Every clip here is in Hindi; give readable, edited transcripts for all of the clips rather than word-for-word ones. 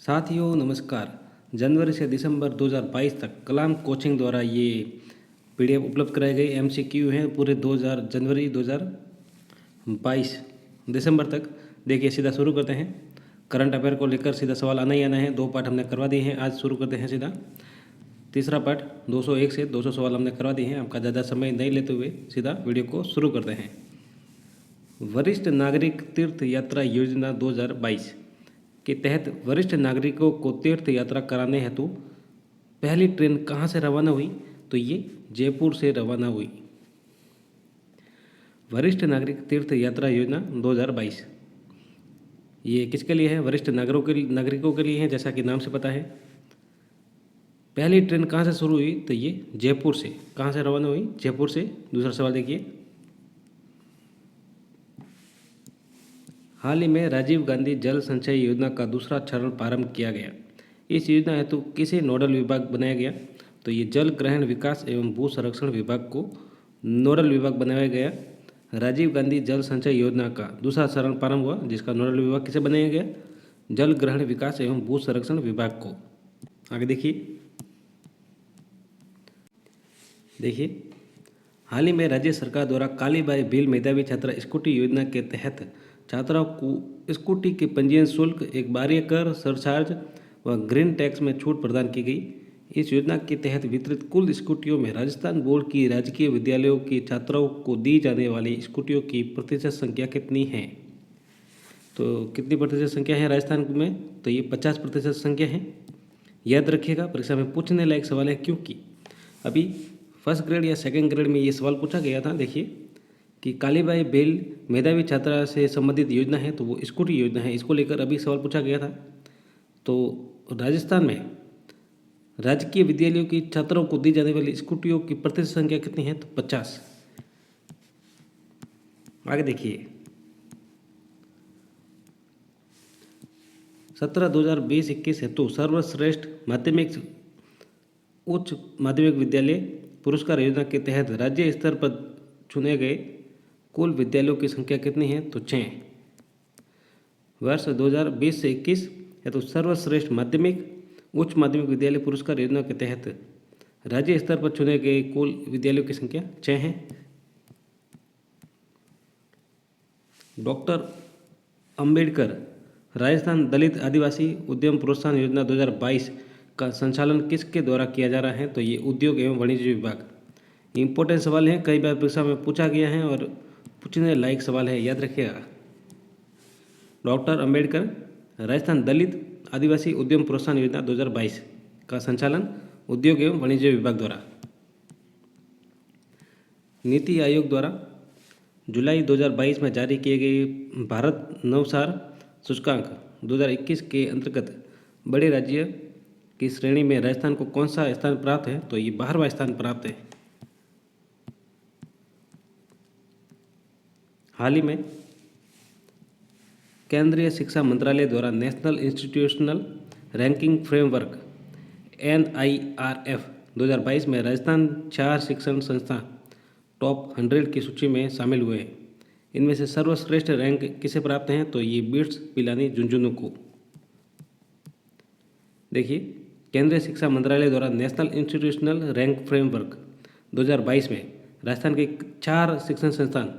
साथियों नमस्कार। जनवरी से दिसंबर 2022 तक कलाम कोचिंग द्वारा ये पीडीएफ उपलब्ध कराए गए एमसीक्यू हैं पूरे जनवरी 2022 दिसंबर तक। देखिए सीधा शुरू करते हैं। करंट अफेयर को लेकर सीधा सवाल आना ही आना है। 2 पार्ट हमने करवा दिए हैं। आज शुरू करते हैं सीधा तीसरा पार्ट। 201 से 200 सवाल हमने करवा दिए हैं। आपका ज़्यादा समय नहीं लेते हुए सीधा वीडियो को शुरू करते हैं। वरिष्ठ नागरिक तीर्थ यात्रा योजना 2022 के तहत वरिष्ठ नागरिकों को तीर्थ यात्रा कराने हेतु पहली ट्रेन कहाँ से रवाना हुई? तो ये जयपुर से रवाना हुई। वरिष्ठ नागरिक तीर्थ यात्रा योजना 2022 ये किसके लिए है? वरिष्ठ नागरिकों के लिए है, जैसा कि नाम से पता है। पहली ट्रेन कहाँ से शुरू हुई? तो ये जयपुर से। कहाँ से रवाना हुई? जयपुर से। दूसरा सवाल देखिए, हाल ही में राजीव गांधी जल संचय योजना का दूसरा चरण प्रारंभ किया गया। इस योजना हेतु किसे नोडल विभाग बनाया गया? तो ये जल ग्रहण विकास एवं भू संरक्षण विभाग को नोडल विभाग बनाया गया। राजीव गांधी जल संचय योजना का दूसरा चरण प्रारंभ हुआ, जिसका नोडल विभाग किसे बनाया गया? जल ग्रहण विकास एवं भू संरक्षण विभाग को। आगे देखिए, हाल ही में राज्य सरकार द्वारा कालीबाई भील मेधावी छात्रा स्कूटी योजना के तहत छात्राओं को स्कूटी के पंजीयन शुल्क, एक बारह कर सरचार्ज व ग्रीन टैक्स में छूट प्रदान की गई। इस योजना के तहत वितरित कुल स्कूटियों में राजस्थान बोर्ड की राजकीय विद्यालयों की छात्राओं को दी जाने वाली स्कूटियों की प्रतिशत संख्या कितनी है? तो कितनी प्रतिशत संख्या है राजस्थान में? तो ये 50% संख्या है। याद रखिएगा, परीक्षा में पूछने लायक सवाल है, क्योंकि अभी फर्स्ट ग्रेड या सेकेंड ग्रेड में ये सवाल पूछा गया था। देखिए कि कालीबाई भील मेधावी छात्रा से संबंधित योजना है, तो वो स्कूटी योजना है। इसको लेकर अभी सवाल पूछा गया था। तो राजस्थान में राजकीय विद्यालयों की छात्रों को दी जाने वाली स्कूटियों की प्रतिशत संख्या कितनी है? तो 50। आगे देखिए, 17-2021 हेतु सर्वश्रेष्ठ माध्यमिक उच्च माध्यमिक विद्यालय पुरस्कार योजना के तहत राज्य स्तर पर चुने गए कुल विद्यालयों की संख्या कितनी है? तो 6। वर्ष 2020 से 21 हेतु सर्वश्रेष्ठ माध्यमिक उच्च माध्यमिक विद्यालय पुरस्कार योजना के तहत राज्य स्तर पर चुने गए कुल विद्यालयों की संख्या 6 है। डॉक्टर अंबेडकर राजस्थान दलित आदिवासी उद्यम प्रोत्साहन योजना 2022 का संचालन किसके द्वारा किया जा रहा है? तो ये उद्योग एवं वाणिज्य विभाग। इंपॉर्टेंट सवाल है, कई बार परीक्षा में पूछा गया है और पूछने लायक सवाल है, याद रखिएगा। डॉक्टर अंबेडकर राजस्थान दलित आदिवासी उद्यम प्रोत्साहन योजना 2022 का संचालन उद्योग एवं वाणिज्य विभाग द्वारा। नीति आयोग द्वारा जुलाई 2022 में जारी किए गए भारत नवसार सूचकांक 2021 के अंतर्गत बड़े राज्य की श्रेणी में राजस्थान को कौन सा स्थान प्राप्त है? तो ये 12वां स्थान प्राप्त है। हाल ही में केंद्रीय शिक्षा मंत्रालय द्वारा national institutional ranking framework NIRF 2022 में राजस्थान 4 शिक्षण संस्थान टॉप 100 की सूची में शामिल हुए हैं। इनमें से सर्वश्रेष्ठ रैंक किसे प्राप्त हैं? तो ये बिट्स पिलानी झुंझुनू को। देखिए, केंद्रीय शिक्षा मंत्रालय द्वारा नेशनल इंस्टीट्यूशनल रैंक फ्रेमवर्क 2022 में राजस्थान के 4 शिक्षण संस्थान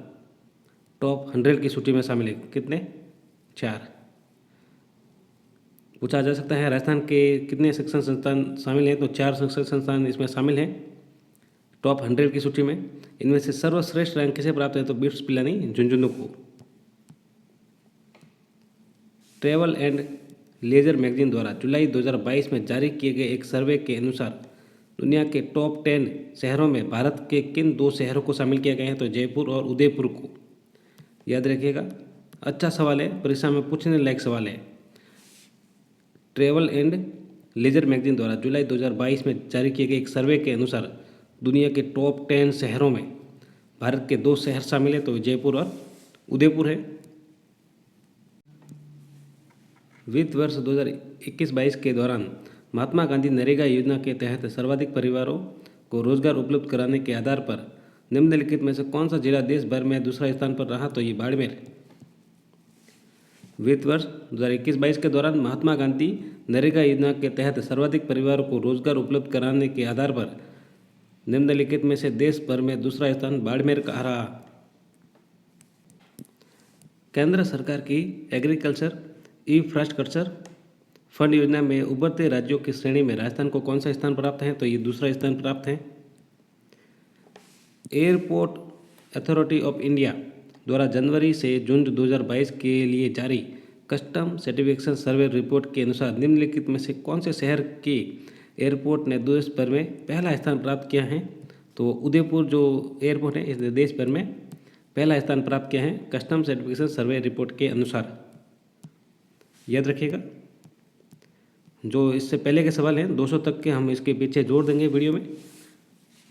टॉप 100 की सूची में शामिल है। कितने? 4। पूछा जा सकता है राजस्थान के कितने शिक्षण संस्थान शामिल हैं? तो 4 शिक्षण संस्थान इसमें शामिल हैं टॉप 100 की सूची में। इनमें से सर्वश्रेष्ठ रैंक किसे प्राप्त है? तो बिट्स पिलानी झुंझुनू को। ट्रैवल एंड लेजर मैगजीन द्वारा जुलाई 2022 में जारी किए गए एक सर्वे के अनुसार दुनिया के टॉप 10 शहरों में भारत के किन 2 शहरों को शामिल किया गया है? तो जयपुर और उदयपुर को। याद रखिएगा, अच्छा सवाल है, परीक्षा में पूछने लायक सवाल है। ट्रैवल एंड लेजर मैगजीन द्वारा जुलाई 2022 में जारी किए गए एक सर्वे के अनुसार दुनिया के टॉप 10 शहरों में भारत के 2 शहर शामिल है, तो जयपुर और उदयपुर है। वित्त वर्ष 2021-22 के दौरान महात्मा गांधी नरेगा योजना के तहत सर्वाधिक परिवारों को रोजगार उपलब्ध कराने के आधार पर निम्नलिखित में से कौन सा जिला देश भर में दूसरा स्थान पर रहा? तो ये बाड़मेर। वित्त वर्ष 2021-22 के दौरान महात्मा गांधी नरेगा योजना के तहत सर्वाधिक परिवारों को रोजगार उपलब्ध कराने के आधार पर निम्नलिखित में से देश भर में दूसरा स्थान बाड़मेर का रहा। केंद्र सरकार की एग्रीकल्चर इंफ्रास्ट्रक्चर फंड योजना में उभरते राज्यों की श्रेणी में राजस्थान को कौन सा स्थान प्राप्त है? तो ये दूसरा स्थान प्राप्त है। एयरपोर्ट अथॉरिटी ऑफ इंडिया द्वारा जनवरी से जून 2022 के लिए जारी कस्टम सर्टिफिकेशन सर्वे रिपोर्ट के अनुसार निम्नलिखित में से कौन से शहर के एयरपोर्ट ने देश भर में पहला स्थान प्राप्त किया है? तो उदयपुर जो एयरपोर्ट है इस देश भर में पहला स्थान प्राप्त किया है कस्टम सर्टिफिकेशन सर्वे रिपोर्ट के अनुसार। याद रखिएगा, जो इससे पहले के सवाल हैं 200 तक के हम इसके पीछे जोड़ देंगे वीडियो में।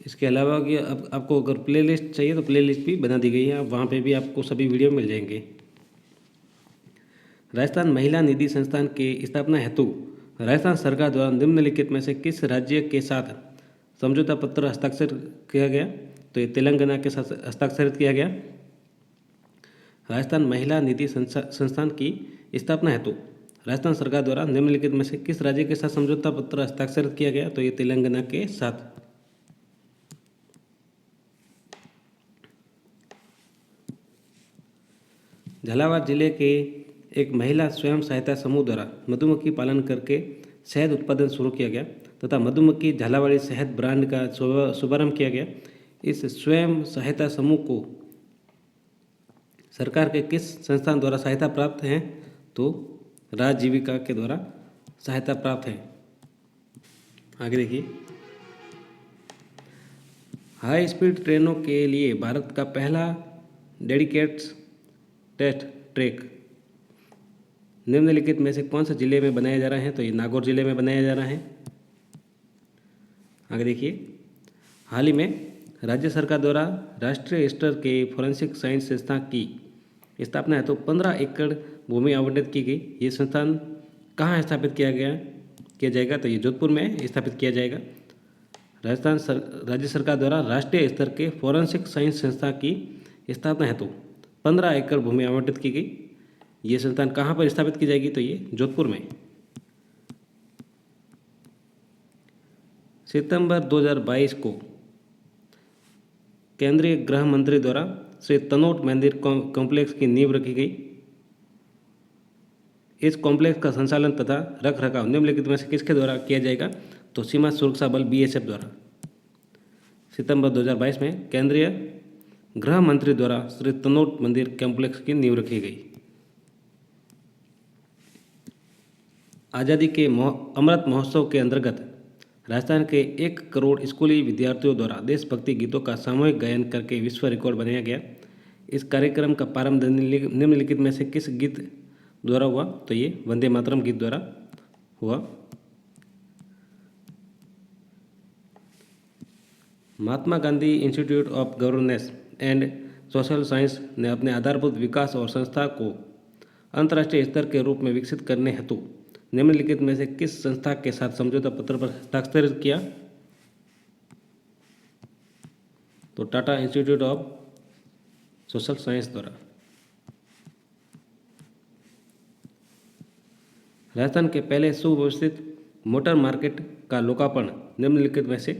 इसके अलावा कि अब आपको अगर प्लेलिस्ट चाहिए तो प्लेलिस्ट भी बना दी गई है, आप वहाँ पे भी आपको सभी वीडियो मिल जाएंगे। राजस्थान महिला निधि संस्थान की स्थापना हेतु राजस्थान सरकार द्वारा निम्नलिखित में से किस राज्य के साथ समझौता पत्र हस्ताक्षर किया गया? तो ये तेलंगाना के साथ हस्ताक्षरित किया गया। राजस्थान महिला निधि संस्थान की स्थापना हेतु राजस्थान सरकार द्वारा निम्नलिखित में से किस राज्य के साथ समझौता पत्र हस्ताक्षरित किया गया? तो ये तेलंगाना के साथ। झालावाड़ जिले के एक महिला स्वयं सहायता समूह द्वारा मधुमक्खी पालन करके शहद उत्पादन शुरू किया गया तथा मधुमक्खी झालावाड़ी शहद ब्रांड का शुभारंभ किया गया। इस स्वयं सहायता समूह को सरकार के किस संस्थान द्वारा सहायता प्राप्त है? तो राज्य जीविका के द्वारा सहायता प्राप्त है। आगे देखिए, हाई स्पीड ट्रेनों के लिए भारत का पहला डेडिकेटेड टेस्ट ट्रैक निम्नलिखित में से कौन से जिले में बनाया जा रहा है? तो ये नागौर जिले में बनाया जा रहा है। आगे देखिए, हाल ही में राज्य सरकार द्वारा राष्ट्रीय स्तर के फोरेंसिक साइंस संस्थान की स्थापना है तो 15 एकड़ भूमि आवंटित की गई। ये संस्थान कहाँ स्थापित किया जाएगा? तो ये जोधपुर में स्थापित किया जाएगा। राज्य सरकार द्वारा राष्ट्रीय स्तर के फोरेंसिक साइंस संस्था की स्थापना हेतु 15 एकड़ भूमि आवंटित की गई। ये संस्थान कहाँ पर स्थापित की जाएगी? तो ये जोधपुर में। सितंबर 2022 को केंद्रीय गृह मंत्री द्वारा श्री तनोट मंदिर कॉम्प्लेक्स की नींव रखी गई। इस कॉम्प्लेक्स का संचालन तथा रख रखाव निम्नलिखित में से किसके द्वारा किया जाएगा? तो सीमा सुरक्षा बल BSF द्वारा। सितंबर 2022 में केंद्रीय गृह मंत्री द्वारा श्री तनोट मंदिर कॉम्प्लेक्स की नींव रखी गई। आज़ादी के अमृत महोत्सव के अंतर्गत राजस्थान के 1 करोड़ स्कूली विद्यार्थियों द्वारा देशभक्ति गीतों का सामूहिक गायन करके विश्व रिकॉर्ड बनाया गया। इस कार्यक्रम का प्रारंभ निम्नलिखित में से किस गीत द्वारा हुआ? तो ये वंदे मातरम गीत द्वारा हुआ। Mahatma Gandhi institute of governance and social science ने अपने आधारभूत विकास और संस्था को अंतर्राष्ट्रीय स्तर के रूप में विकसित करने हेतु निम्नलिखित में से किस संस्था के साथ समझौता पत्र पर हस्ताक्षरित किया? तो Tata institute of social science द्वारा। राजस्थान के पहले सुव्यवस्थित मोटर मार्केट का लोकार्पण निम्नलिखित में से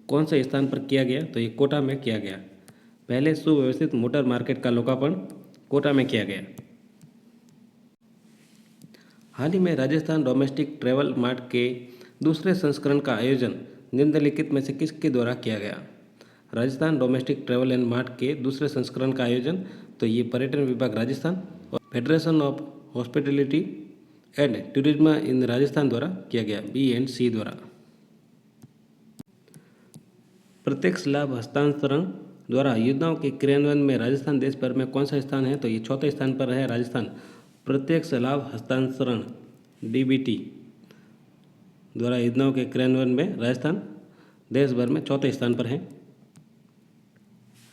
कौन से स्थान पर किया गया? तो ये कोटा में किया गया। पहले सुव्यवस्थित मोटर मार्केट का लोकार्पण कोटा में किया गया। हाल ही में राजस्थान डोमेस्टिक ट्रैवल मार्ट के दूसरे संस्करण का आयोजन निम्नलिखित में से किसके द्वारा किया गया? Rajasthan domestic travel and mart के दूसरे संस्करण का आयोजन तो ये पर्यटन विभाग राजस्थान और federation of hospitality and tourism in Rajasthan द्वारा किया गया, B&C द्वारा। प्रत्यक्ष लाभ हस्तांतरण द्वारा योजनाओं के क्रियान्वयन में राजस्थान देश भर में कौन सा स्थान है? तो ये चौथे स्थान पर है राजस्थान। प्रत्यक्ष लाभ हस्तांतरण DBT द्वारा योजनाओं के क्रियान्वयन में राजस्थान देश भर में चौथे स्थान पर है।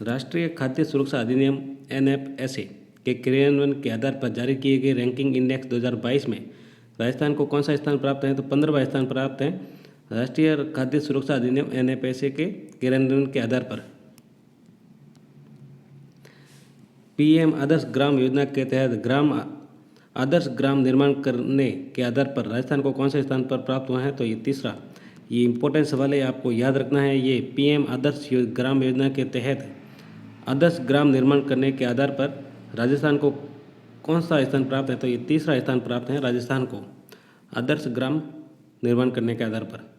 राष्ट्रीय खाद्य सुरक्षा अधिनियम NFSA के क्रियान्वयन के आधार पर जारी किए गए रैंकिंग इंडेक्स 2022 में राजस्थान को कौन सा स्थान प्राप्त है? तो 15वां स्थान प्राप्त है राष्ट्रीय खाद्य सुरक्षा अधिनियम NFSA के क्रियान्वयन के आधार पर। PM आदर्श ग्राम योजना के तहत ग्राम आदर्श ग्राम निर्माण करने के आधार पर राजस्थान को कौन से स्थान पर प्राप्त हुआ है? तो ये तीसरा। ये इम्पोर्टेंट सवाल है, आपको याद रखना है। ये पीएम आदर्श ग्राम योजना के तहत आदर्श ग्राम निर्माण करने के आधार पर राजस्थान को कौन सा स्थान प्राप्त है? तो ये तीसरा स्थान प्राप्त है राजस्थान को आदर्श ग्राम निर्माण करने के आधार पर।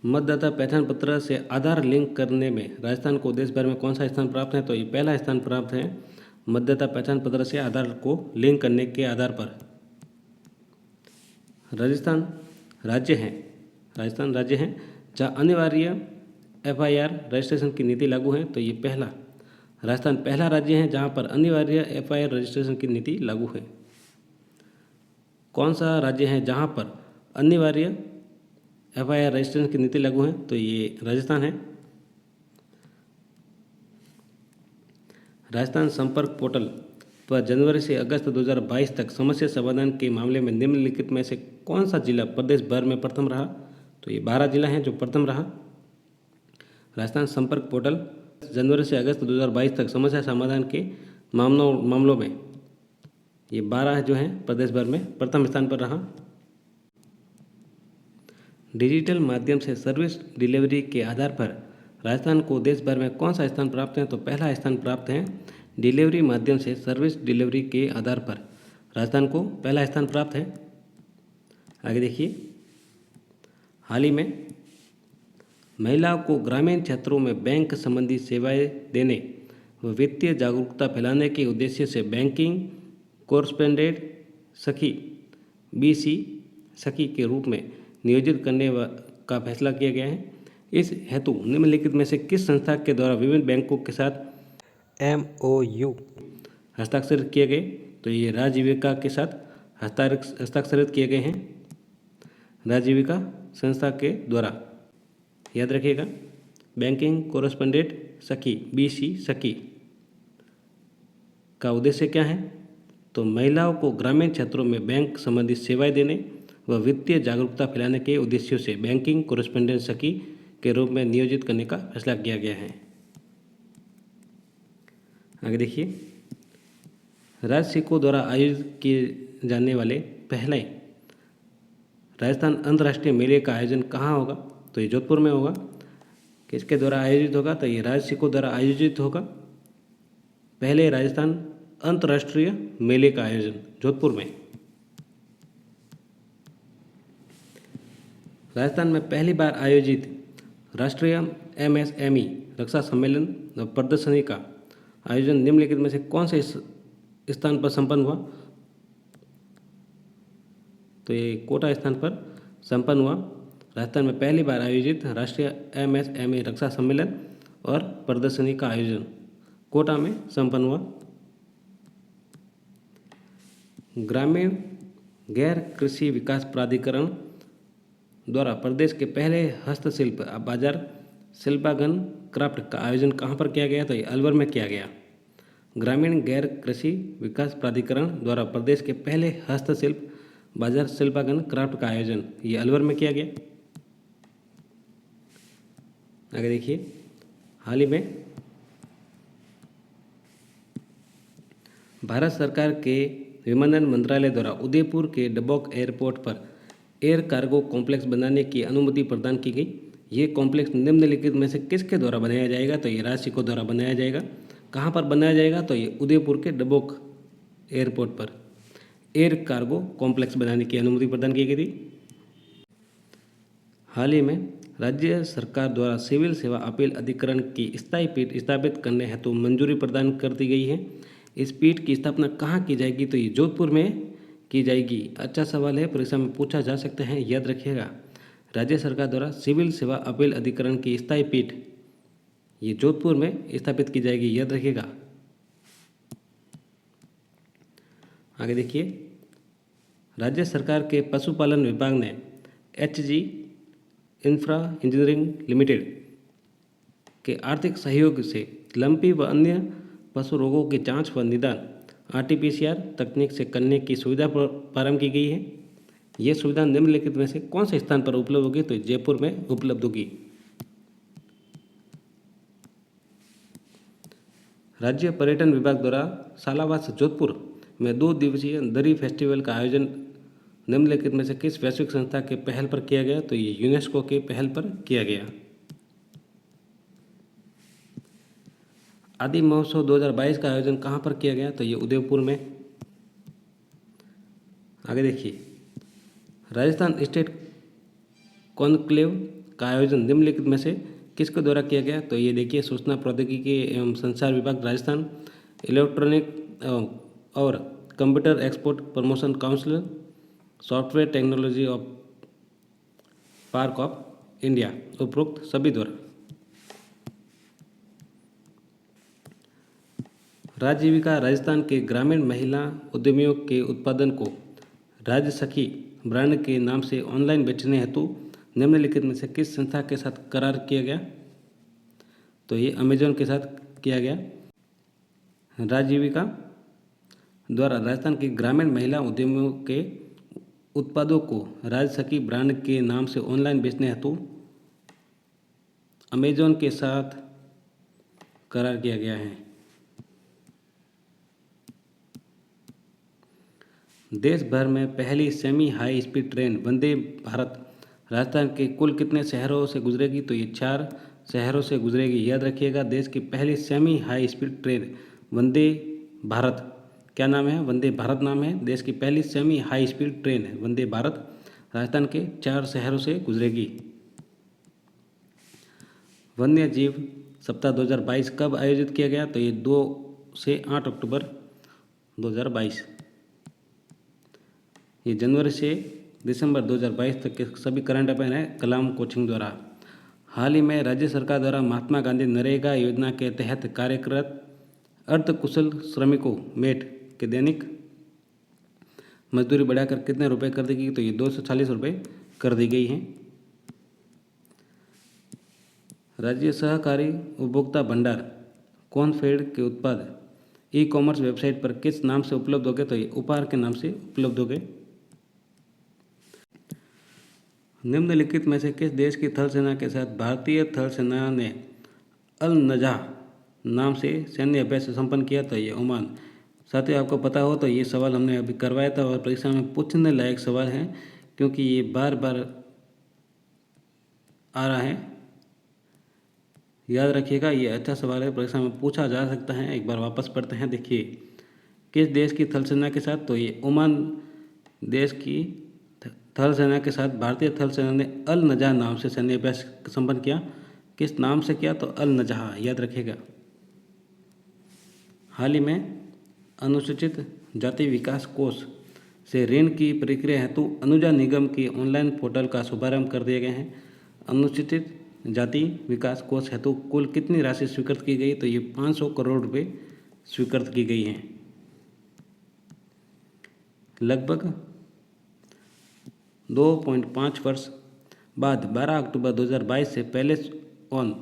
मतदाता पहचान पत्र से आधार लिंक करने में राजस्थान को देश भर में कौन सा स्थान प्राप्त है? तो ये पहला स्थान प्राप्त है मतदाता पहचान पत्र से आधार को लिंक करने के आधार पर। राजस्थान राज्य है जहाँ अनिवार्य एफआईआर रजिस्ट्रेशन की नीति लागू है। तो ये राजस्थान पहला राज्य है जहाँ पर अनिवार्य एफआईआर रजिस्ट्रेशन की नीति लागू है। कौन सा राज्य है जहाँ पर अनिवार्य एफआईआर रजिस्ट्रेशन की नीति लागू है? तो ये राजस्थान है। राजस्थान संपर्क पोर्टल पर जनवरी से अगस्त 2022 तक समस्या समाधान के मामले में निम्नलिखित में से कौन सा जिला प्रदेश भर में प्रथम रहा? तो ये 12 जिला हैं जो प्रथम रहा। राजस्थान संपर्क पोर्टल जनवरी से अगस्त 2022 तक समस्या समाधान के मामलों में ये 12 जो हैं प्रदेश भर में प्रथम स्थान पर रहा। डिजिटल माध्यम से सर्विस डिलीवरी के आधार पर राजस्थान को देश भर में कौन सा स्थान प्राप्त है? तो पहला स्थान प्राप्त है डिलीवरी माध्यम से सर्विस डिलीवरी के आधार पर राजस्थान को पहला स्थान प्राप्त है। आगे देखिए, हाल ही में महिलाओं को ग्रामीण क्षेत्रों में बैंक संबंधी सेवाएं देने व वित्तीय जागरूकता फैलाने के उद्देश्य से बैंकिंग कोरस्पेंडेंट सखी BC सखी के रूप में नियोजित करने का फैसला किया गया है। इस हेतु निम्नलिखित में से किस संस्था के द्वारा विभिन्न बैंकों के साथ MOU हस्ताक्षरित किए गए? तो ये राजीविका के साथ हस्ताक्षरित किए गए हैं, राजीविका संस्था के द्वारा। याद रखिएगा, बैंकिंग कोरस्पेंडेंट सखी BC सखी का उद्देश्य क्या है? तो महिलाओं को ग्रामीण क्षेत्रों में बैंक संबंधी सेवाएं देने व वित्तीय जागरूकता फैलाने के उद्देश्यों से बैंकिंग कोरस्पेंडेंट सखी के रूप में नियोजित करने का फैसला किया गया है। आगे देखिए, राज्य सिको द्वारा आयोजित किए जाने वाले पहले राजस्थान अंतर्राष्ट्रीय मेले का आयोजन कहाँ होगा? तो ये जोधपुर में होगा। किसके द्वारा आयोजित होगा? तो ये राज्य सिको द्वारा आयोजित होगा पहले राजस्थान अंतर्राष्ट्रीय मेले का आयोजन जोधपुर में। राजस्थान में पहली बार आयोजित राष्ट्रीय MSME रक्षा सम्मेलन व प्रदर्शनी का आयोजन निम्नलिखित में से कौन से स्थान पर संपन्न हुआ? तो ये कोटा स्थान पर संपन्न हुआ। राजस्थान में पहली बार आयोजित राष्ट्रीय MSME रक्षा सम्मेलन और प्रदर्शनी का आयोजन कोटा में संपन्न हुआ। ग्रामीण गैर कृषि विकास प्राधिकरण द्वारा प्रदेश के पहले हस्तशिल्प बाजार शिल्पागन क्राफ्ट का आयोजन कहाँ पर किया गया? तो ये अलवर में किया गया। ग्रामीण गैर कृषि विकास प्राधिकरण द्वारा प्रदेश के पहले हस्तशिल्प बाजार शिल्पागन क्राफ्ट का आयोजन ये अलवर में किया गया। आगे देखिए, हाल ही में भारत सरकार के विमानन मंत्रालय द्वारा उदयपुर के डबोक एयरपोर्ट पर एयर कार्गो कॉम्प्लेक्स बनाने की अनुमति प्रदान की गई। ये कॉम्प्लेक्स निम्नलिखित में से किसके द्वारा बनाया जाएगा? तो ये राज्य सिको द्वारा बनाया जाएगा। कहाँ पर बनाया जाएगा? तो ये उदयपुर के डबोक एयरपोर्ट पर एयर कार्गो कॉम्प्लेक्स बनाने की अनुमति प्रदान की गई थी। हाल ही में राज्य सरकार द्वारा सिविल सेवा अपील अधिकरण की स्थायी पीठ स्थापित करने हेतु मंजूरी प्रदान कर दी गई है। इस पीठ की स्थापना कहाँ की जाएगी? तो ये जोधपुर में की जाएगी। अच्छा सवाल है, परीक्षा में पूछा जा सकता है, याद रखिएगा। राज्य सरकार द्वारा सिविल सेवा अपील अधिकरण की स्थायी पीठ ये जोधपुर में स्थापित की जाएगी, याद रखिएगा। आगे देखिए, राज्य सरकार के पशुपालन विभाग ने HG इंफ्रा इंजीनियरिंग लिमिटेड के आर्थिक सहयोग से लंपी व अन्य पशु रोगों की जांच व निदान RT-PCR तकनीक से करने की सुविधा प्रारंभ की गई है। ये सुविधा निम्नलिखित में से कौन से स्थान पर उपलब्ध होगी? तो जयपुर में उपलब्ध होगी। राज्य पर्यटन विभाग द्वारा सालावास जोधपुर में 2 दिवसीय दरी फेस्टिवल का आयोजन निम्नलिखित में से किस वैश्विक संस्था के पहल पर किया गया? तो ये यूनेस्को के पहल पर किया गया। आदि महोत्सव 2022 का आयोजन कहाँ पर किया गया? तो ये उदयपुर में। आगे देखिए, राजस्थान स्टेट कॉन्क्लेव का आयोजन निम्नलिखित में से किसके द्वारा किया गया? तो ये देखिए, सूचना प्रौद्योगिकी एवं संचार विभाग राजस्थान, इलेक्ट्रॉनिक और computer export promotion council, software technology of park of India, उपरोक्त सभी द्वारा। राजीविका राजस्थान के ग्रामीण महिला उद्यमियों के उत्पादन को राज्य सखी ब्रांड के नाम से ऑनलाइन बेचने हेतु निम्नलिखित में से किस संस्था के साथ करार किया गया? तो ये अमेजॉन के साथ किया गया। राजीविका द्वारा राजस्थान के ग्रामीण महिला उद्यमियों के उत्पादों को राज्य सखी ब्रांड के नाम से ऑनलाइन बेचने हेतु अमेजॉन के साथ करार किया गया है। देश भर में पहली semi high speed train Vande Bharat Rajasthan के कुल कितने शहरों से गुजरेगी? तो ये 4 शहरों से गुजरेगी। याद रखिएगा, देश की पहली semi high speed train Vande Bharat, क्या नाम है? वंदे भारत नाम है। देश की पहली semi high speed train Vande Bharat Rajasthan के 4 शहरों से गुजरेगी। वन्य जीव सप्ताह 2022 कब आयोजित किया गया? तो ये 2 से 8 अक्टूबर 2022। ये जनवरी से दिसंबर 2022 तक के सभी करंट अफेयर हैं कलाम कोचिंग द्वारा। हाल ही में राज्य सरकार द्वारा महात्मा गांधी नरेगा योजना के तहत कार्यरत अर्धकुशल श्रमिकों मेट के दैनिक मजदूरी बढ़ाकर कितने रुपए कर दी गई? तो ये 240 रुपये कर दी गई है। राज्य सहकारी उपभोक्ता भंडार कॉनफेड के उत्पाद ई कॉमर्स वेबसाइट पर किस नाम से उपलब्ध हो गए? तो ये उपहार के नाम से उपलब्ध हो गए। निम्नलिखित में से किस देश की थल सेना के साथ भारतीय थल सेना ने अल नजाह नाम से सैन्य अभ्यास संपन्न किया? तो ये ओमान। साथियों, आपको पता हो तो ये सवाल हमने अभी करवाया था और परीक्षा में पूछने लायक सवाल है, क्योंकि ये बार बार आ रहा है। याद रखिएगा, ये अच्छा सवाल है, परीक्षा में पूछा जा सकता है। एक बार वापस पढ़ते हैं। देखिए, किस देश की थल सेना के साथ? तो ये ओमान देश की थल सेना के साथ भारतीय थल सेना ने अल नजाह नाम से सैन्य अभ्यास संपन्न किया। किस नाम से किया? तो अल नजाह, याद रखिएगा। हाल ही में अनुसूचित जाति विकास कोष से ऋण की प्रक्रिया हेतु अनुजा निगम की ऑनलाइन पोर्टल का शुभारंभ कर दिए गए हैं। अनुसूचित जाति विकास कोष हेतु कुल कितनी राशि स्वीकृत की गई? तो ये 500 करोड़ रुपये स्वीकृत की गई हैं। लगभग 2.5 वर्ष बाद 12 अक्टूबर 2022 से पैलेस ऑन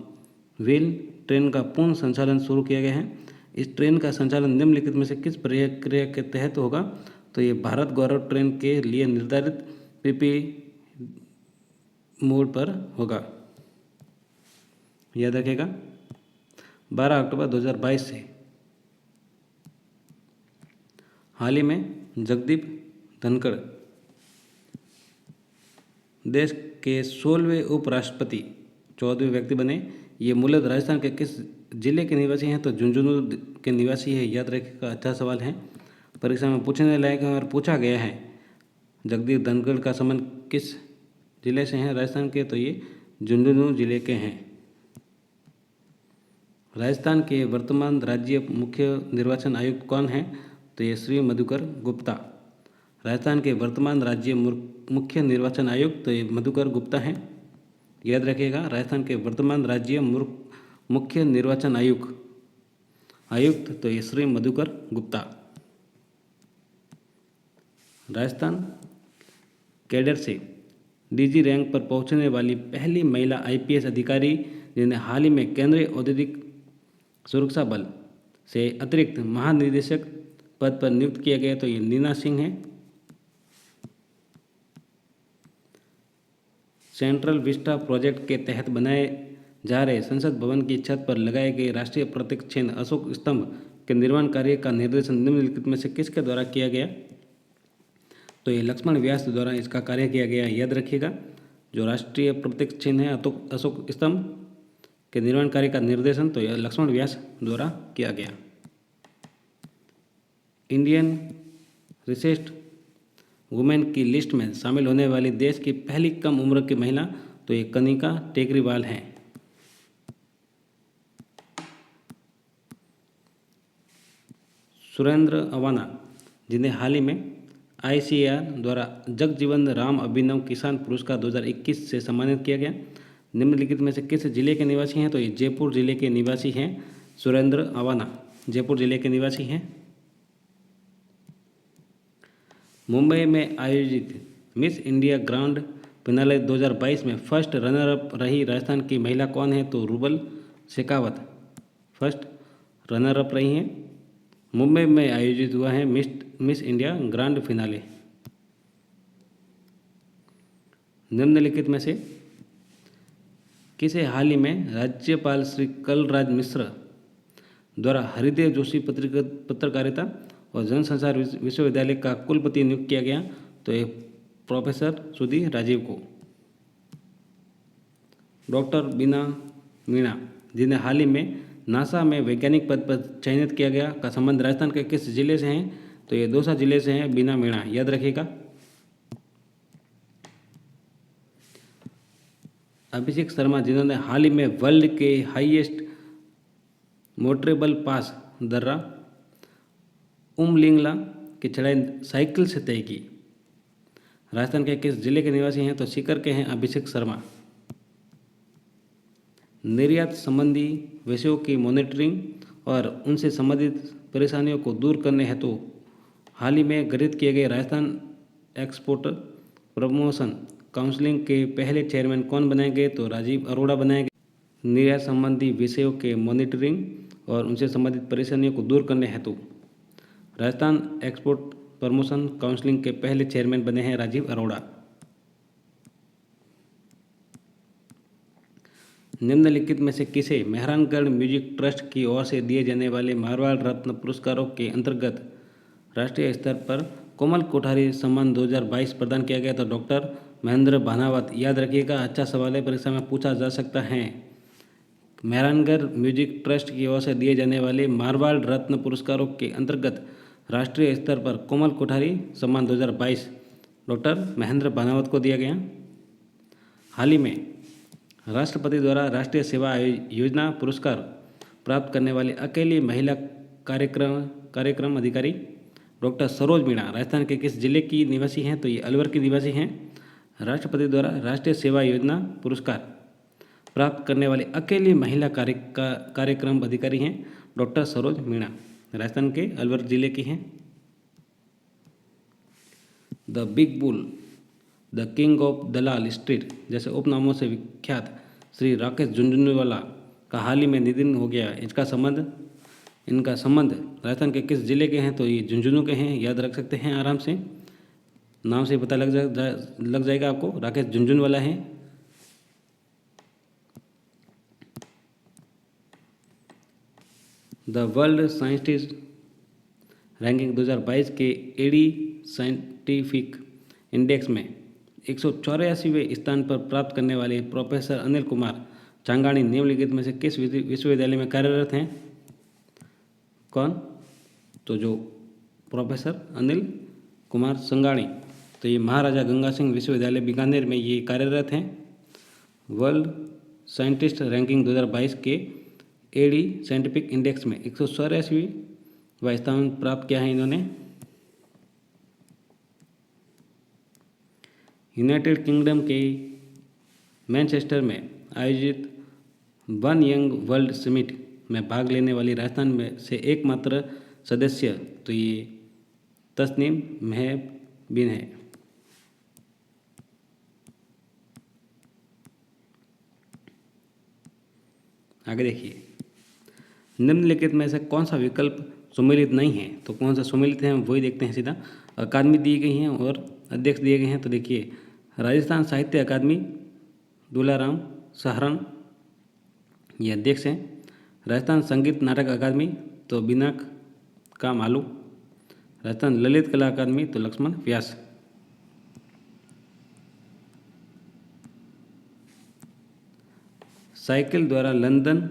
व्हील ट्रेन का पूर्ण संचालन शुरू किया गया है। इस ट्रेन का संचालन निम्नलिखित में से किस प्रक्रिया के तहत होगा? तो ये भारत गौरव ट्रेन के लिए निर्धारित पीपी मोड पर होगा। याद रखिएगा, 12 अक्टूबर 2022 से। हाल ही में जगदीप धनखड़ देश के 16वें उपराष्ट्रपति 14वें व्यक्ति बने। ये मूलतः राजस्थान के किस जिले के निवासी हैं? तो झुंझुनू के निवासी है। याद रखिएगा, अच्छा सवाल है, परीक्षा में पूछने लायक है और पूछा गया है। जगदीप धनखड़ का संबंध किस जिले से हैं राजस्थान के? तो ये झुंझुनू जिले के हैं। राजस्थान के वर्तमान राज्य मुख्य निर्वाचन आयुक्त कौन हैं? तो ये श्री मधुकर गुप्ता। राजस्थान के वर्तमान राज्य मुख्य निर्वाचन आयुक्त तो ये मधुकर गुप्ता हैं। याद रखिएगा, राजस्थान के वर्तमान राज्य मुख्य निर्वाचन आयुक्त तो ये श्री मधुकर गुप्ता। राजस्थान कैडर से डीजी रैंक पर पहुंचने वाली पहली महिला आईपीएस अधिकारी जिन्हें हाल ही में केंद्रीय औद्योगिक सुरक्षा बल से अतिरिक्त महानिदेशक पद पर नियुक्त किया गया तो ये नीना सिंह है। सेंट्रल विस्टा प्रोजेक्ट के तहत बनाए जा रहे संसद भवन की छत पर लगाए गए राष्ट्रीय प्रतीक चिन्ह अशोक स्तंभ के निर्माण कार्य का निर्देशन निम्नलिखित में से किसके द्वारा किया गया? तो ये लक्ष्मण व्यास द्वारा इसका कार्य किया गया, याद रखिएगा। जो राष्ट्रीय प्रतीक चिन्ह है अशोक स्तंभ के निर्माण कार्य का निर्देशन तो यह लक्ष्मण व्यास द्वारा किया गया। इंडियन रिसेस्ट वुमेन की लिस्ट में शामिल होने वाली देश की पहली कम उम्र की महिला तो ये कनिका टेकरीवाल हैं। सुरेंद्र अवाना, जिन्हें हाल ही में ICAR द्वारा जगजीवन राम अभिनव किसान पुरस्कार 2021 से सम्मानित किया गया, निम्नलिखित में से किस जिले के निवासी हैं? तो ये जयपुर जिले के निवासी हैं। सुरेंद्र अवाना जयपुर जिले के निवासी हैं। मुंबई में आयोजित मिस इंडिया ग्रांड फिनाले 2022 में फर्स्ट रनर अप रही राजस्थान की महिला कौन है? तो rouble Shekhawat first runner up रही हैं। मुंबई में आयोजित हुआ है मिस इंडिया ग्रांड फिनाले। निम्नलिखित में से किसे हाल ही में राज्यपाल श्री कलराज मिश्र द्वारा हरिदेव जोशी पत्रकारिता और जनसंचार विश्वविद्यालय का कुलपति नियुक्त किया गया? तो ये प्रोफेसर सुधीर राजीव को। डॉक्टर बीना मीणा, जिन्हें हाल ही में नासा में वैज्ञानिक पद पर चयनित किया गया, का संबंध राजस्थान के किस जिले से हैं? तो ये दौसा जिले से हैं बीना मीणा, याद रखिएगा। अभिषेक शर्मा, जिन्होंने हाल ही में वर्ल्ड के हाईएस्ट मोटरेबल पास दर्रा उमलिंगला की चढ़ाई साइकिल से तय की, राजस्थान के किस जिले के निवासी हैं? तो सीकर के हैं अभिषेक शर्मा। निर्यात संबंधी विषयों की मॉनिटरिंग और उनसे संबंधित परेशानियों को दूर करने हेतु हाल ही में गठित किए गए राजस्थान एक्सपोर्ट प्रमोशन काउंसिलिंग के पहले चेयरमैन कौन बनाए गए? तो राजीव अरोड़ा बनाए गए। निर्यात संबंधी विषयों के मॉनिटरिंग और उनसे संबंधित परेशानियों को दूर करने हेतु राजस्थान एक्सपोर्ट प्रमोशन काउंसिलिंग के पहले चेयरमैन बने हैं राजीव अरोड़ा। निम्नलिखित में से किसे मेहरानगढ़ म्यूजिक ट्रस्ट की ओर से दिए जाने वाले मारवाड़ रत्न पुरस्कारों के अंतर्गत राष्ट्रीय स्तर पर कोमल कोठारी सम्मान 2022 प्रदान किया गया? तो डॉक्टर महेंद्र भानावत, याद रखिएगा, अच्छा सवाल है, परीक्षा में पूछा जा सकता है। मेहरानगढ़ म्यूजिक ट्रस्ट की ओर से दिए जाने वाले मारवाड़ रत्न पुरस्कारों के अंतर्गत राष्ट्रीय स्तर पर कोमल कोठारी सम्मान 2022 डॉक्टर महेंद्र भानावत को दिया गया। हाल ही में राष्ट्रपति द्वारा राष्ट्रीय सेवा योजना पुरस्कार प्राप्त करने वाली अकेली महिला कार्यक्रम अधिकारी डॉक्टर सरोज मीणा राजस्थान के किस जिले की निवासी हैं? तो ये अलवर की निवासी हैं। राष्ट्रपति द्वारा राष्ट्रीय सेवा योजना पुरस्कार प्राप्त करने वाली अकेली महिला कार्यक्रम अधिकारी हैं डॉक्टर सरोज मीणा, राजस्थान के अलवर जिले की हैं। The big bull, the king of Dalal street जैसे उपनामों से विख्यात श्री राकेश झुंझुनवाला का हाल ही में निधन हो गया। इनका संबंध राजस्थान के किस जिले के हैं? तो ये झुंझुनू के हैं, याद रख सकते हैं आराम से, नाम से पता लग जाएगा आपको। राकेश झुंझुनवाला हैं। द वर्ल्ड साइंटिस्ट रैंकिंग 2022 के एडी साइंटिफिक इंडेक्स में 184वें स्थान पर प्राप्त करने वाले प्रोफेसर अनिल कुमार चांगाणी निम्नलिखित में से किस विश्वविद्यालय में कार्यरत हैं? कौन? तो जो प्रोफेसर अनिल कुमार संगाणी, तो ये महाराजा गंगा सिंह विश्वविद्यालय बीकानेर में ये कार्यरत हैं। वर्ल्ड साइंटिस्ट रैंकिंग 2022 के एडी साइंटिफिक इंडेक्स में 184वां स्थान प्राप्त किया है इन्होंने। यूनाइटेड किंगडम के मैनचेस्टर में आयोजित वन यंग वर्ल्ड समिट में भाग लेने वाली राजस्थान में से एकमात्र सदस्य तो ये तस्नीम महबिन है। आगे देखिए, निम्नलिखित में से कौन सा विकल्प सुमेलित नहीं है? तो कौन सा सुमेलित है वही देखते हैं सीधा। अकादमी दी गई हैं और अध्यक्ष दिए गए हैं। तो देखिए, राजस्थान साहित्य अकादमी, दुलाराम सहरन, ये अध्यक्ष हैं। राजस्थान संगीत नाटक अकादमी तो बिना का मालू। राजस्थान ललित कला अकादमी तो लक्ष्मण व्यास। साइकिल द्वारा लंदन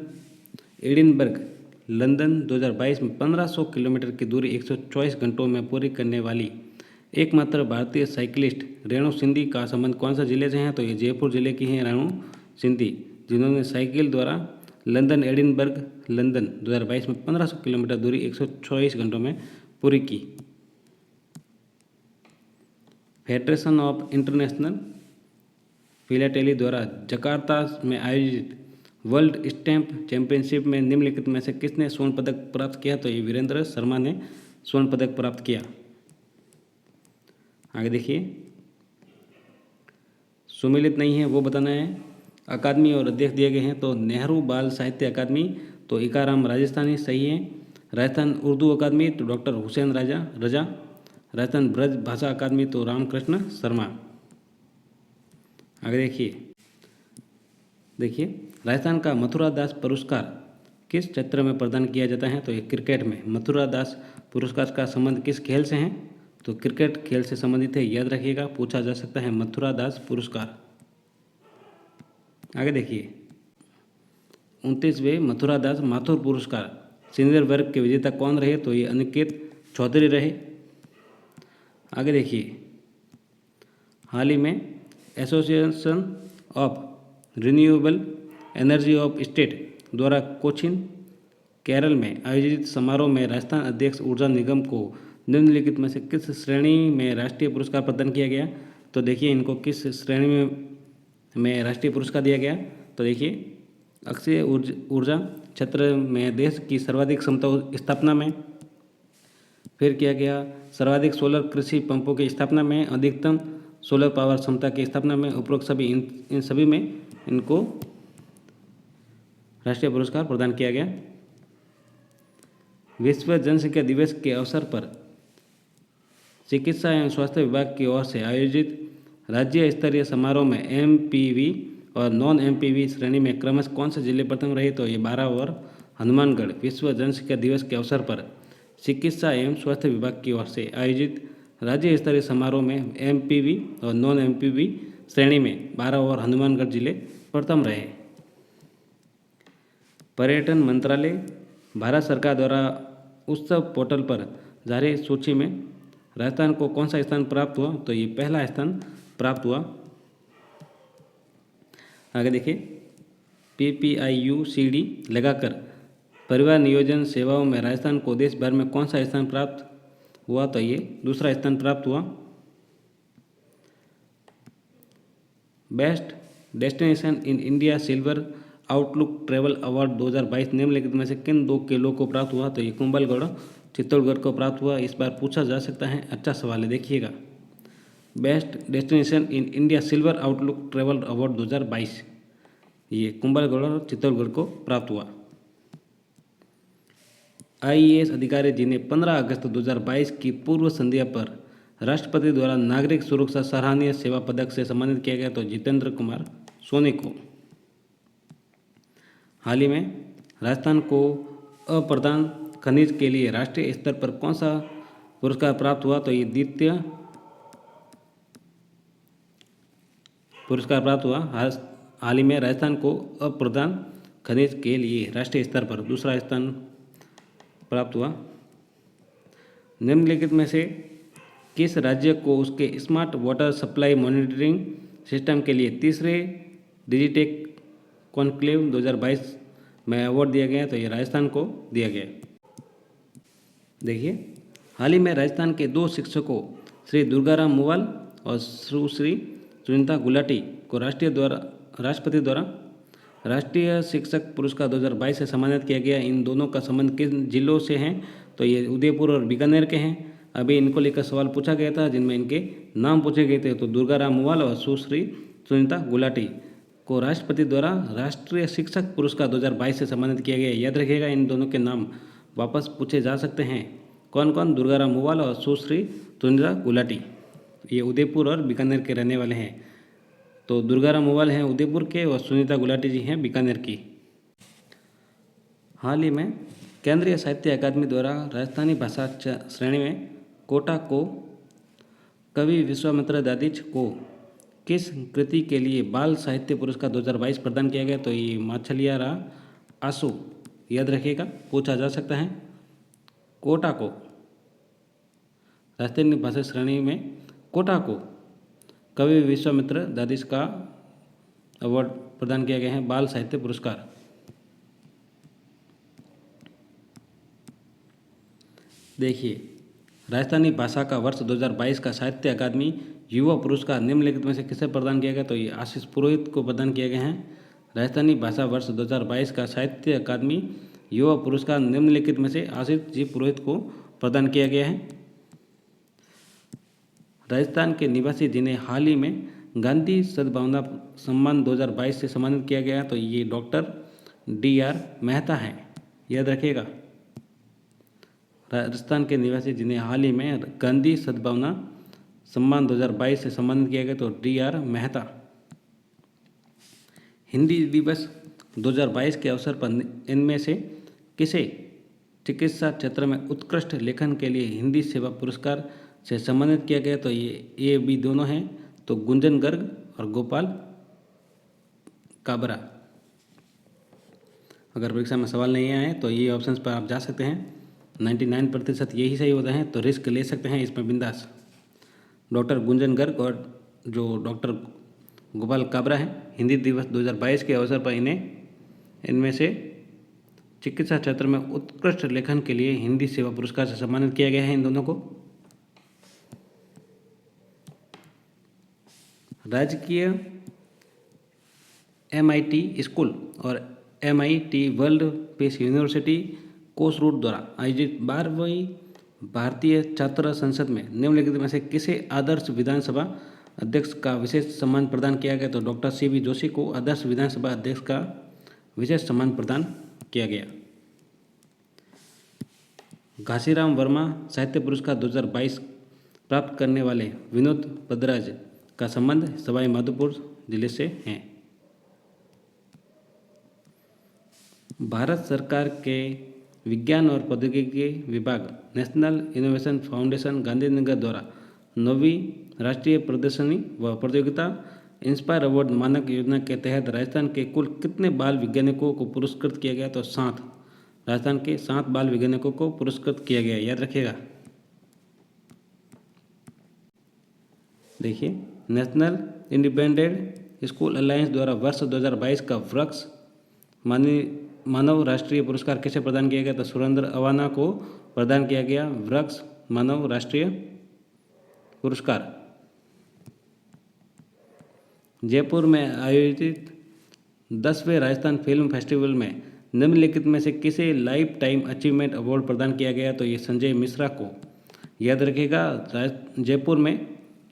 एडिनबर्ग लंदन 2022 में 1500 किलोमीटर की दूरी 124 घंटों में पूरी करने वाली एकमात्र भारतीय साइकिलिस्ट रेणु सिंधी का संबंध कौन सा जिले से है? तो ये जयपुर जिले की हैं रेणु सिंधी, जिन्होंने साइकिल द्वारा लंदन एडिनबर्ग लंदन 2022 में 1500 किलोमीटर दूरी 124 घंटों में पूरी की। फेडरेशन ऑफ इंटरनेशनल फिलाटेली द्वारा जकार्ता में आयोजित वर्ल्ड स्टैम्प चैंपियनशिप में निम्नलिखित में से किसने स्वर्ण पदक प्राप्त किया? तो ये वीरेंद्र शर्मा ने स्वर्ण पदक प्राप्त किया। आगे देखिए, सुमिलित नहीं है वो बताना है। अकादमी और अध्यक्ष दिए गए हैं तो नेहरू बाल साहित्य अकादमी तो इकाराम राजस्थानी सही है। राजस्थान उर्दू अकादमी तो डॉक्टर हुसैन रजा। राजस्थान ब्रज भाषा अकादमी तो रामकृष्ण शर्मा। आगे देखिए राजस्थान का मथुरा दास पुरस्कार किस क्षेत्र में प्रदान किया जाता है? तो ये क्रिकेट में। मथुरा दास पुरस्कार का संबंध किस खेल से है? तो क्रिकेट खेल से संबंधित है, याद रखिएगा, पूछा जा सकता है मथुरा दास पुरस्कार। आगे देखिए 29वें मथुरा दास माथुर पुरस्कार सीनियर वर्ग के विजेता कौन रहे? तो ये अनिकेत चौधरी रहे। आगे देखिए हाल ही में association of renewable energy of state द्वारा कोचीन केरल में आयोजित समारोह में राजस्थान अध्यक्ष ऊर्जा निगम को निम्नलिखित में से किस श्रेणी में राष्ट्रीय पुरस्कार प्रदान किया गया? तो देखिए इनको किस श्रेणी में राष्ट्रीय पुरस्कार दिया गया? तो देखिए अक्षय ऊर्जा क्षेत्र में देश की सर्वाधिक क्षमता स्थापना में, फिर किया गया सर्वाधिक सोलर कृषि पंपों की स्थापना में, अधिकतम सोलर पावर क्षमता की स्थापना में, उपरोक्त सभी इन सभी में इनको राष्ट्रीय पुरस्कार प्रदान किया गया। विश्व जनसंख्या दिवस के अवसर पर चिकित्सा एवं स्वास्थ्य विभाग की ओर से आयोजित राज्य स्तरीय समारोह में एमपीवी और नॉन एमपीवी श्रेणी में क्रमशः कौन से जिले प्रथम रहे? तो ये 12 और हनुमानगढ़। विश्व जनसंख्या दिवस के अवसर पर चिकित्सा एवं स्वास्थ्य विभाग की ओर से आयोजित राज्य स्तरीय समारोह में एमपीवी और नॉन एमपीवी श्रेणी में 12 और हनुमानगढ़ जिले प्रथम रहे। पर्यटन मंत्रालय भारत सरकार द्वारा उत्सव पोर्टल पर जारी सूची में राजस्थान को कौन सा स्थान प्राप्त हुआ? तो ये पहला स्थान प्राप्त हुआ। आगे देखिए PPIUCD लगाकर परिवार नियोजन सेवाओं में राजस्थान को देश भर में कौन सा स्थान प्राप्त हुआ? तो ये दूसरा स्थान प्राप्त हुआ। Best destination in India silver outlook travel award 2022 निम्नलिखित में से किन दो किलों को प्राप्त हुआ? तो ये कुंभलगढ़ चित्तौड़गढ़ को प्राप्त हुआ। इस बार पूछा जा सकता है, अच्छा सवाल है, देखिएगा। Best destination in India silver outlook travel award 2022 ये कुंभलगढ़ और चित्तौड़गढ़ को प्राप्त हुआ। IAS अधिकारी जिन्हें 15 अगस्त 2022 की पूर्व संध्या पर राष्ट्रपति द्वारा नागरिक सुरक्षा सराहनीय सेवा पदक से सम्मानित किया गया? तो जितेंद्र कुमार सोनी को। हाल ही में राजस्थान को अप्रधान खनिज के लिए राष्ट्रीय स्तर पर कौन सा पुरस्कार प्राप्त हुआ? तो ये द्वितीय पुरस्कार प्राप्त हुआ। हाल ही में राजस्थान को अप्रधान खनिज के लिए राष्ट्रीय स्तर पर दूसरा स्थान प्राप्त हुआ। निम्नलिखित में से किस राज्य को उसके smart water supply monitoring system के लिए तीसरे डिजिटेक कॉन्क्लेव 2022 में अवार्ड दिया गया? तो ये राजस्थान को दिया गया। देखिए हाल ही में राजस्थान के 2 शिक्षकों श्री दुर्गाराम मुवाल और सुश्री सुनीता गुलाटी को राष्ट्रपति द्वारा राष्ट्रीय शिक्षक पुरस्कार 2022 से सम्मानित किया गया। इन दोनों का संबंध किन जिलों से है? तो ये उदयपुर और बीकानेर के हैं। अभी इनको लेकर सवाल पूछा गया था जिनमें इनके नाम पूछे गए थे। तो दुर्गाराम मुवाल और सुश्री सुनीता गुलाटी को राष्ट्रपति द्वारा राष्ट्रीय शिक्षक पुरस्कार 2022 से सम्मानित किया गया। याद रखिएगा, इन दोनों के नाम वापस पूछे जा सकते हैं। कौन कौन? दुर्गाराम मुवाल और सुश्री सुनीता गुलाटी, ये उदयपुर और बीकानेर के रहने वाले हैं। तो दुर्गाराम मुवाल हैं उदयपुर के और सुनीता गुलाटी जी हैं बीकानेर की। हाल ही में केंद्रीय साहित्य अकादमी द्वारा राजस्थानी भाषा श्रेणी में कोटा को कवि विश्वामित्र दादिच को किस कृति के लिए बाल साहित्य पुरस्कार 2022 प्रदान किया गया? तो ये माछलियारा आंसू, याद रखिएगा, पूछा जा सकता है। कोटा को राजस्थानी भाषा श्रेणी में कोटा को कवि विश्वामित्र दादिच का अवार्ड प्रदान किया गया है, बाल साहित्य पुरस्कार। देखिए, राजस्थानी भाषा का वर्ष 2022 का साहित्य अकादमी युवा पुरस्कार निम्नलिखित में से किसे प्रदान किया गया? तो ये आशीष पुरोहित को प्रदान किया गया है। राजस्थानी भाषा वर्ष 2022 का साहित्य अकादमी युवा पुरस्कार निम्नलिखित में से आशीष जी पुरोहित को प्रदान किया गया है। राजस्थान के निवासी जिन्हें हाल ही में गांधी सद्भावना सम्मान 2022 से सम्मानित किया गया, तो ये डॉक्टर DR मेहता हैं, याद रखिएगा। राजस्थान के निवासी जिन्हें हाल ही में गांधी सद्भावना सम्मान 2022 से सम्मानित किया गया, तो DR मेहता। हिंदी दिवस 2022 के अवसर पर इनमें से किसे चिकित्सा क्षेत्र में उत्कृष्ट लेखन के लिए हिंदी सेवा पुरस्कार से सम्मानित किया गया? तो ये B दोनों हैं, तो गुंजन गर्ग और गोपाल काबरा। अगर परीक्षा में सवाल नहीं आए तो ये ऑप्शंस पर आप जा सकते हैं। 99% यही सही होता है, तो रिस्क ले सकते हैं इसमें बिंदास। डॉक्टर गुंजन गर्ग और जो डॉक्टर गोपाल काबरा हैं, हिंदी दिवस 2022 के अवसर पर इनमें से चिकित्सा क्षेत्र में उत्कृष्ट लेखन के लिए हिंदी सेवा पुरस्कार से सम्मानित किया गया है इन दोनों को। राजकीय MIT स्कूल और MIT वर्ल्ड पीस यूनिवर्सिटी कोसरूड द्वारा आयोजित 12वीं भारतीय छात्र संसद में निम्नलिखित में से किसे आदर्श विधानसभा अध्यक्ष का विशेष सम्मान प्रदान किया गया? तो डॉक्टर CB जोशी को आदर्श विधानसभा अध्यक्ष का विशेष सम्मान प्रदान किया गया। घासीराम वर्मा साहित्य पुरस्कार 2022 प्राप्त करने वाले विनोद पदराज का संबंध सवाई माधोपुर जिले से है। भारत सरकार के विज्ञान और प्रौद्योगिकी विभाग नेशनल इनोवेशन फाउंडेशन गांधीनगर द्वारा 9वीं राष्ट्रीय प्रदर्शनी व प्रतियोगिता इंस्पायर अवार्ड मानक योजना के तहत राजस्थान के कुल कितने बाल वैज्ञानिकों को पुरस्कृत किया गया? तो 7। राजस्थान के 7 बाल वैज्ञानिकों को पुरस्कृत किया गया, याद रखिएगा। देखिए, नेशनल इंडिपेंडेंट स्कूल अलायंस द्वारा वर्ष 2022 का वृक्ष मानव राष्ट्रीय पुरस्कार किसे प्रदान किया गया? तो सुरेंद्र अवाना को प्रदान किया गया वृक्ष मानव राष्ट्रीय पुरस्कार। जयपुर में आयोजित 10वें राजस्थान फिल्म फेस्टिवल में निम्नलिखित में से किसे लाइफ टाइम अचीवमेंट अवार्ड प्रदान किया गया? तो ये संजय मिश्रा को, याद रखिएगा। जयपुर में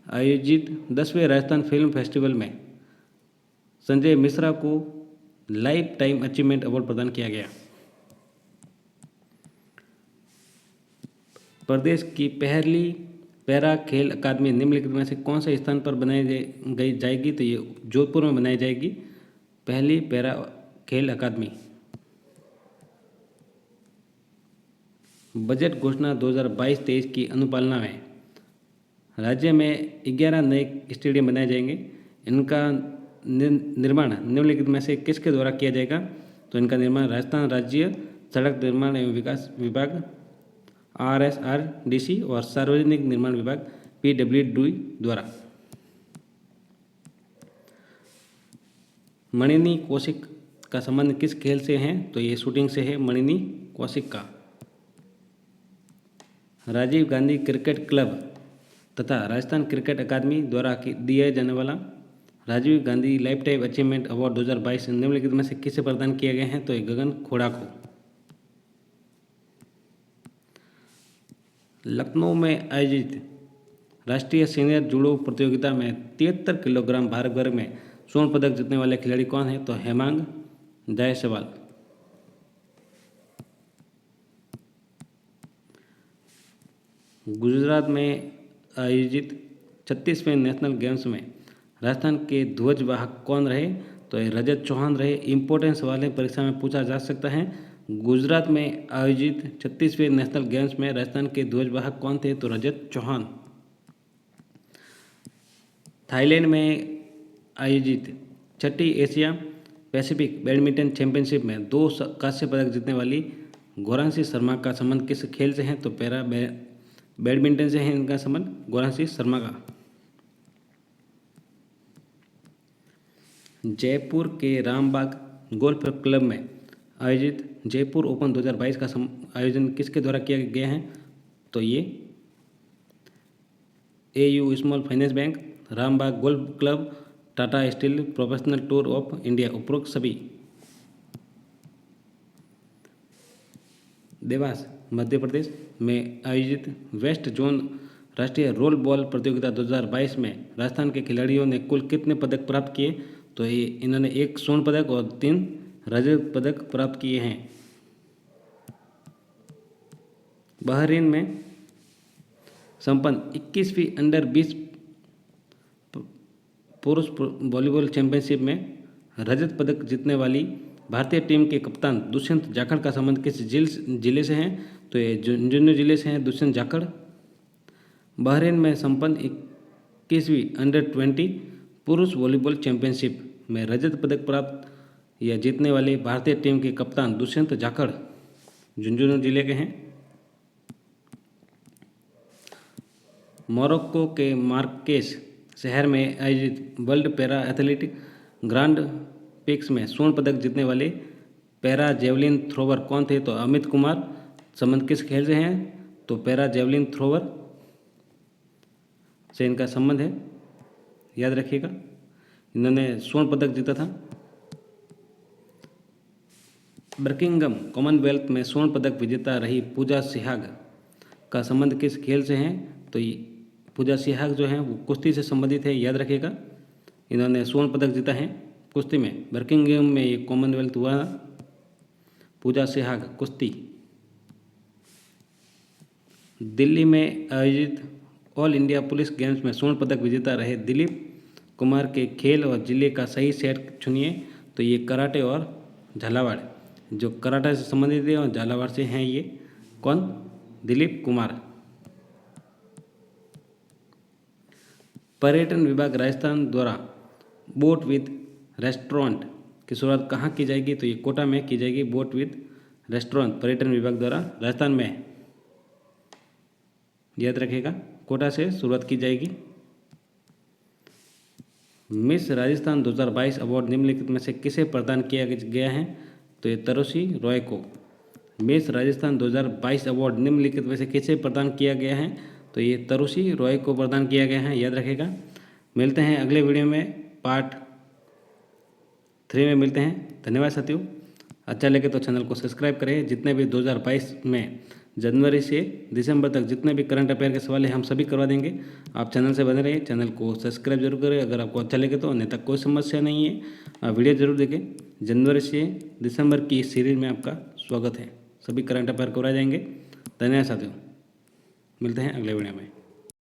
आयोजित 10वें राजस्थान फिल्म फेस्टिवल में संजय मिश्रा को लाइफ टाइम अचीवमेंट अवार्ड प्रदान किया गया। प्रदेश की पहली पैरा खेल अकादमी निम्नलिखित में से कौन से स्थान पर बनाई जाएगी? तो ये जोधपुर में बनाई जाएगी पहली पैरा खेल अकादमी। बजट घोषणा 2022-23 की अनुपालना में राज्य में 11 नए स्टेडियम बनाए जाएंगे। इनका निर्माण निम्नलिखित में से किसके द्वारा किया जाएगा? तो इनका निर्माण राजस्थान राज्य सड़क निर्माण एवं विकास विभाग RSRDC और सार्वजनिक निर्माण विभाग PWD द्वारा। मणिनी कौशिक का संबंध किस खेल से है? तो ये शूटिंग से है मणिनी कौशिक का। राजीव गांधी क्रिकेट क्लब तथा राजस्थान क्रिकेट अकादमी द्वारा दिया जाने वाला Rajiv Gandhi lifetime achievement award 2022 निम्नलिखित में से किसे प्रदान किए गए हैं? तो ये गगन खोड़ा को। लखनऊ में आयोजित राष्ट्रीय सीनियर जूडो प्रतियोगिता में 73 किलोग्राम भार वर्ग में स्वर्ण पदक जीतने वाले खिलाड़ी कौन है? तो हेमांग जायसवाल। गुजरात में आयोजित 36वें नेशनल गेम्स में राजस्थान के ध्वजवाहक कौन रहे? तो ये रजत चौहान रहे। इम्पोर्टेंट सवाल है, परीक्षा में पूछा जा सकता है। गुजरात में आयोजित 36वें नेशनल गेम्स में राजस्थान के ध्वजवाहक कौन थे? तो रजत चौहान। थाईलैंड में आयोजित छठी एशिया पैसिफिक बैडमिंटन चैंपियनशिप में 2 कांस्य पदक जीतने वाली गौरांशी शर्मा का संबंध किस खेल से है? तो पैरा बैडमिंटन से है इनका संबंध गौरांशी शर्मा का। जयपुर के रामबाग गोल्फ क्लब में आयोजित जयपुर ओपन 2022 का आयोजन किसके द्वारा किया गया है? तो ये AU small finance bank, Rambagh golf club, Tata steel professional tour of India उपरोक्त सभी। देवास मध्य प्रदेश में आयोजित वेस्ट जोन राष्ट्रीय रोल बॉल प्रतियोगिता 2022 में राजस्थान के खिलाड़ियों ने कुल कितने पदक प्राप्त किए? तो ये इन्होंने 1 स्वर्ण पदक और 3 रजत पदक प्राप्त किए हैं। बहरीन में संपन्न 21वीं अंडर 20 पुरुष वॉलीबॉल चैंपियनशिप में रजत पदक जीतने वाली भारतीय टीम के कप्तान दुष्यंत जाखड़ का संबंध किस जिले से है? तो ये झुंझुनू जिले से हैं दुष्यंत जाखड़। बहरीन में संपन्न 21वीं अंडर 20 पुरुष वॉलीबॉल चैंपियनशिप में रजत पदक प्राप्त या जीतने वाली भारतीय टीम के कप्तान दुष्यंत जाखड़ झुंझुनू जिले के हैं। मोरक्को के मार्केश शहर में आयोजित world para athletic grand prix में स्वर्ण पदक जीतने वाले पैरा जेवलिन थ्रोवर कौन थे? तो अमित कुमार। संबंध किस खेल से हैं? तो पैरा जेवलिन थ्रोवर से इनका संबंध है, याद रखिएगा। इन्होंने स्वर्ण पदक जीता था। बर्किंघम कॉमनवेल्थ में स्वर्ण पदक विजेता रही पूजा सिहाग का संबंध किस खेल से है? तो पूजा सिहाग जो है वो कुश्ती से संबंधित है, याद रखिएगा। इन्होंने स्वर्ण पदक जीता है कुश्ती में। बर्किंघम में ये कॉमनवेल्थ हुआ। पूजा सिहाग कुश्ती। दिल्ली में आयोजित ऑल इंडिया पुलिस गेम्स में स्वर्ण पदक विजेता रहे दिलीप कुमार के खेल और जिले का सही सेट चुनिए। तो ये कराटे और झालावाड़, जो कराटे से संबंधित है और झालावाड़ से हैं ये कौन? दिलीप कुमार। पर्यटन विभाग राजस्थान द्वारा बोट विद रेस्टोरेंट की शुरुआत कहाँ की जाएगी? तो ये कोटा में की जाएगी। बोट विद रेस्टोरेंट पर्यटन विभाग द्वारा राजस्थान में, याद रखिएगा, कोटा से शुरुआत की जाएगी। मिस राजस्थान 2022 अवार्ड निम्नलिखित में से किसे प्रदान किया गया है? तो ये तरुषी रॉय को। मिस राजस्थान 2022 अवार्ड निम्नलिखित में से किसे प्रदान किया गया है? तो ये तरुषी रॉय को प्रदान किया गया है, याद रखेगा। मिलते हैं अगले वीडियो में, पार्ट 3 में मिलते हैं। धन्यवाद साथियों। अच्छा लगे तो चैनल को सब्सक्राइब करें। जितने भी 2022 में जनवरी से दिसंबर तक जितने भी करंट अफेयर के सवाल हैं हम सभी करवा देंगे। आप चैनल से बने रहिए, चैनल को सब्सक्राइब जरूर करें। अगर आपको अच्छा लगे तो, अन्यथा कोई समस्या नहीं है, आप वीडियो जरूर देखें। जनवरी से दिसंबर की इस सीरीज में आपका स्वागत है। सभी करंट अफेयर करवाए जाएंगे। धन्यवाद साथियों। मिलते हैं अगले वीडियो में।